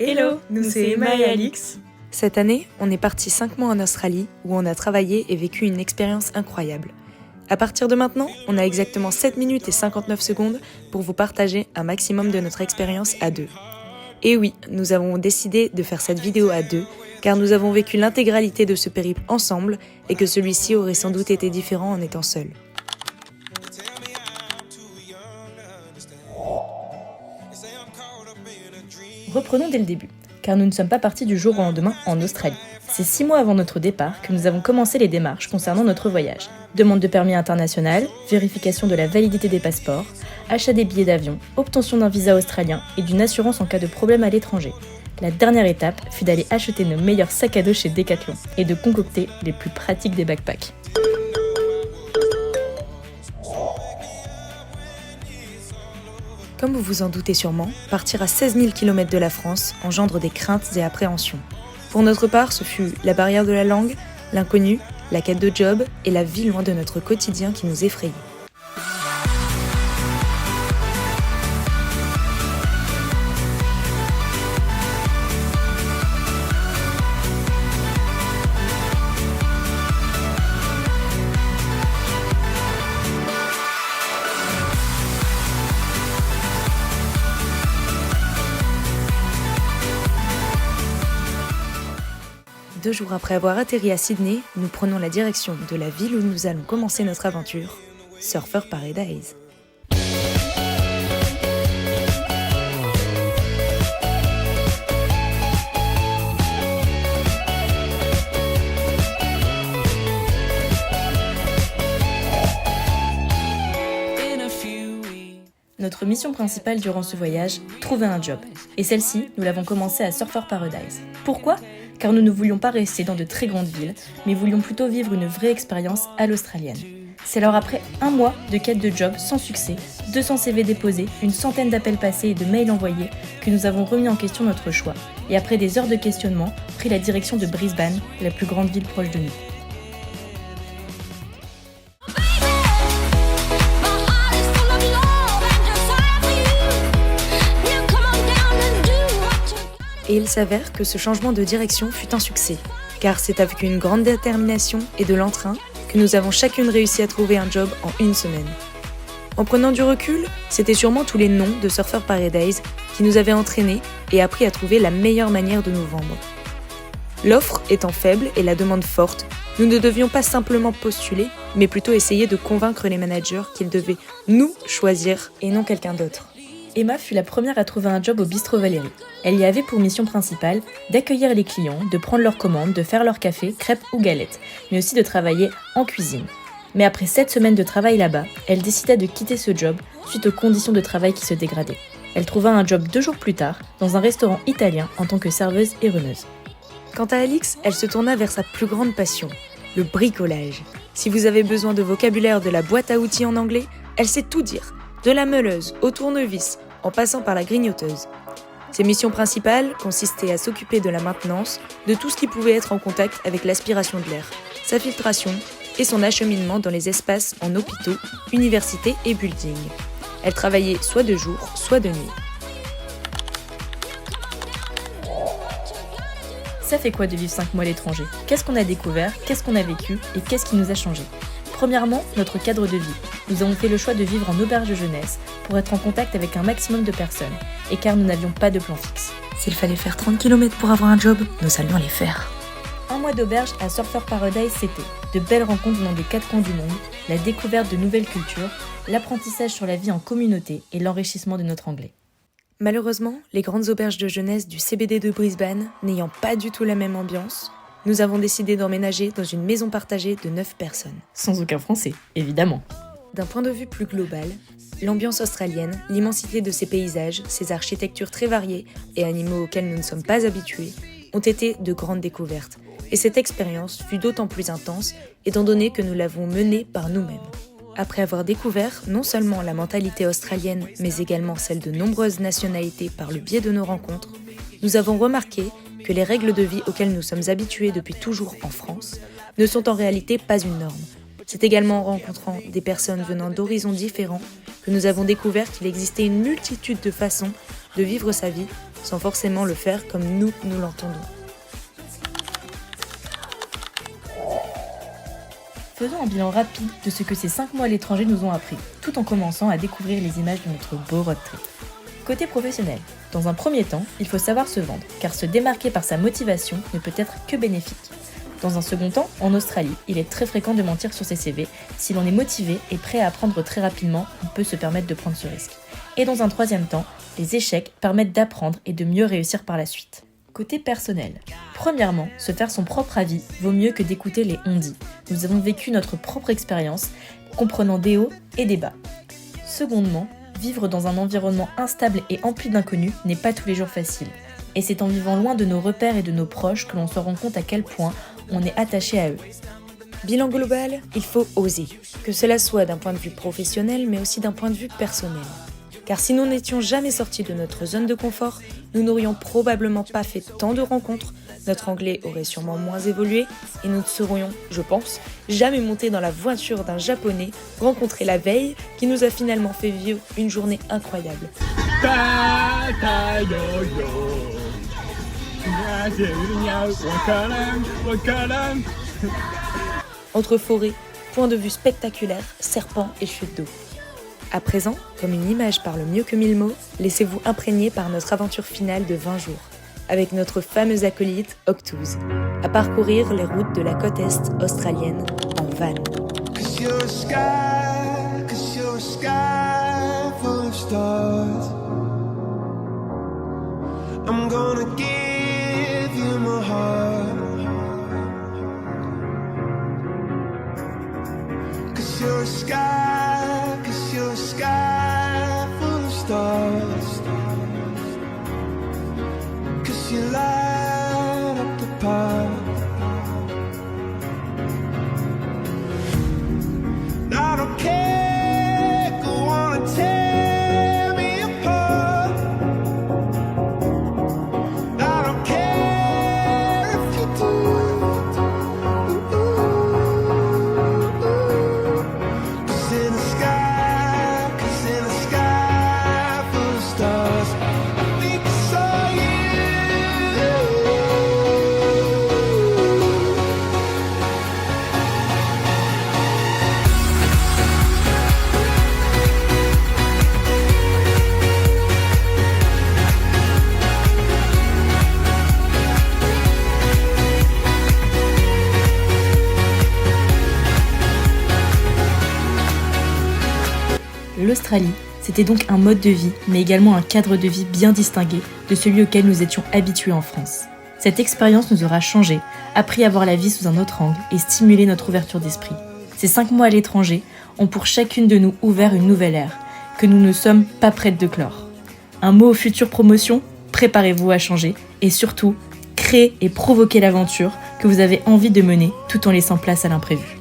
Hello, nous c'est Emma et Alix. Cette année, on est parti 5 mois en Australie où on a travaillé et vécu une expérience incroyable. À partir de maintenant, on a exactement 7 minutes et 59 secondes pour vous partager un maximum de notre expérience à deux. Et oui, nous avons décidé de faire cette vidéo à deux car nous avons vécu l'intégralité de ce périple ensemble et que celui-ci aurait sans doute été différent en étant seul. Reprenons dès le début, car nous ne sommes pas partis du jour au lendemain en Australie. C'est 6 mois avant notre départ que nous avons commencé les démarches concernant notre voyage. Demande de permis international, vérification de la validité des passeports, achat des billets d'avion, obtention d'un visa australien et d'une assurance en cas de problème à l'étranger. La dernière étape fut d'aller acheter nos meilleurs sacs à dos chez Decathlon et de concocter les plus pratiques des backpacks. Comme vous vous en doutez sûrement, partir à 16 000 km de la France engendre des craintes et appréhensions. Pour notre part, ce fut la barrière de la langue, l'inconnu, la quête de job et la vie loin de notre quotidien qui nous effrayait. Deux jours après avoir atterri à Sydney, nous prenons la direction de la ville où nous allons commencer notre aventure, Surfer Paradise. Notre mission principale durant ce voyage, trouver un job. Et celle-ci, nous l'avons commencée à Surfer Paradise. Pourquoi ? Car nous ne voulions pas rester dans de très grandes villes, mais voulions plutôt vivre une vraie expérience à l'australienne. C'est alors après 1 mois de quête de job sans succès, 200 CV déposés, une centaine d'appels passés et de mails envoyés, que nous avons remis en question notre choix. Et après des heures de questionnement, pris la direction de Brisbane, la plus grande ville proche de nous. Et il s'avère que ce changement de direction fut un succès, car c'est avec une grande détermination et de l'entrain que nous avons chacune réussi à trouver un job en 1 semaine. En prenant du recul, c'était sûrement tous les noms de Surfer Paradise qui nous avaient entraînés et appris à trouver la meilleure manière de nous vendre. L'offre étant faible et la demande forte, nous ne devions pas simplement postuler, mais plutôt essayer de convaincre les managers qu'ils devaient nous choisir et non quelqu'un d'autre. Emma fut la première à trouver un job au Bistrot Valérie. Elle y avait pour mission principale d'accueillir les clients, de prendre leurs commandes, de faire leur café, crêpes ou galettes, mais aussi de travailler en cuisine. Mais après 7 semaines de travail là-bas, elle décida de quitter ce job suite aux conditions de travail qui se dégradaient. Elle trouva un job 2 jours plus tard dans un restaurant italien en tant que serveuse et runneuse. Quant à Alix, elle se tourna vers sa plus grande passion, le bricolage. Si vous avez besoin de vocabulaire de la boîte à outils en anglais, elle sait tout dire, de la meuleuse au tournevis, en passant par la grignoteuse. Ses missions principales consistaient à s'occuper de la maintenance, de tout ce qui pouvait être en contact avec l'aspiration de l'air, sa filtration et son acheminement dans les espaces en hôpitaux, universités et buildings. Elle travaillait soit de jour, soit de nuit. Ça fait quoi de vivre 5 mois à l'étranger ? Qu'est-ce qu'on a découvert ? Qu'est-ce qu'on a vécu ? Et qu'est-ce qui nous a changé ? Premièrement, notre cadre de vie. Nous avons fait le choix de vivre en auberge de jeunesse pour être en contact avec un maximum de personnes et car nous n'avions pas de plan fixe. S'il fallait faire 30 km pour avoir un job, nous allions les faire. 1 mois d'auberge à Surfer Paradise, c'était de belles rencontres venant des 4 coins du monde, la découverte de nouvelles cultures, l'apprentissage sur la vie en communauté et l'enrichissement de notre anglais. Malheureusement, les grandes auberges de jeunesse du CBD de Brisbane n'ayant pas du tout la même ambiance, nous avons décidé d'emménager dans une maison partagée de 9 personnes. Sans aucun français, évidemment. D'un point de vue plus global, l'ambiance australienne, l'immensité de ses paysages, ses architectures très variées et animaux auxquels nous ne sommes pas habitués, ont été de grandes découvertes. Et cette expérience fut d'autant plus intense étant donné que nous l'avons menée par nous-mêmes. Après avoir découvert non seulement la mentalité australienne, mais également celle de nombreuses nationalités par le biais de nos rencontres, nous avons remarqué que les règles de vie auxquelles nous sommes habitués depuis toujours en France ne sont en réalité pas une norme. C'est également en rencontrant des personnes venant d'horizons différents que nous avons découvert qu'il existait une multitude de façons de vivre sa vie sans forcément le faire comme nous l'entendons. Faisons un bilan rapide de ce que ces 5 mois à l'étranger nous ont appris, tout en commençant à découvrir les images de notre beau road trip. Côté professionnel, dans un premier temps, il faut savoir se vendre, car se démarquer par sa motivation ne peut être que bénéfique. Dans un second temps, en Australie, il est très fréquent de mentir sur ses CV. Si l'on est motivé et prêt à apprendre très rapidement, on peut se permettre de prendre ce risque. Et dans un troisième temps, les échecs permettent d'apprendre et de mieux réussir par la suite. Côté personnel, premièrement, se faire son propre avis vaut mieux que d'écouter les on-dit. Nous avons vécu notre propre expérience, comprenant des hauts et des bas. Secondement, vivre dans un environnement instable et empli d'inconnus n'est pas tous les jours facile. Et c'est en vivant loin de nos repères et de nos proches que l'on se rend compte à quel point on est attaché à eux. Bilan global, il faut oser, que cela soit d'un point de vue professionnel mais aussi d'un point de vue personnel. Car si nous n'étions jamais sortis de notre zone de confort, nous n'aurions probablement pas fait tant de rencontres, notre anglais aurait sûrement moins évolué et nous ne serions, je pense, jamais montés dans la voiture d'un Japonais rencontré la veille qui nous a finalement fait vivre une journée incroyable. Entre forêts, points de vue spectaculaires, serpents et chutes d'eau. À présent, comme une image parle mieux que 1000 mots, laissez-vous imprégner par notre aventure finale de 20 jours, avec notre fameuse acolyte Octooz, à parcourir les routes de la côte est australienne en van. You light up the path. I don't care, go on and tear me apart. I don't care if you do. 'Cause in the sky full of stars, I think I saw you. L'Australie, c'était donc un mode de vie, mais également un cadre de vie bien distingué de celui auquel nous étions habitués en France. Cette expérience nous aura changé, appris à voir la vie sous un autre angle et stimulé notre ouverture d'esprit. Ces 5 mois à l'étranger ont pour chacune de nous ouvert une nouvelle ère, que nous ne sommes pas prêtes de clore. Un mot aux futures promotions, préparez-vous à changer et surtout, créez et provoquez l'aventure que vous avez envie de mener tout en laissant place à l'imprévu.